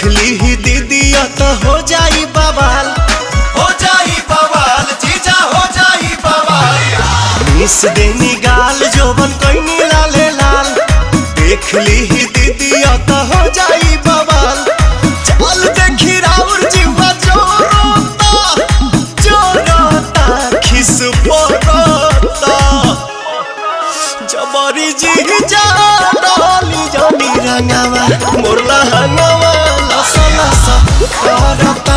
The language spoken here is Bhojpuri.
देख ली ही दीदिया तो हो जाई बवाल, हो जाई बवाल जीजा हो जाई बवाल। मिस देनी गाल जोबन कोई लाले लाल, देख ली ही दीदिया तो हो जाई बवाल। चल देखी राउर जीवा जोरोता खिस पोरोता, जबरी जीजा डाली जानी रंगावा मोरला हंगावा लसा लसा करता।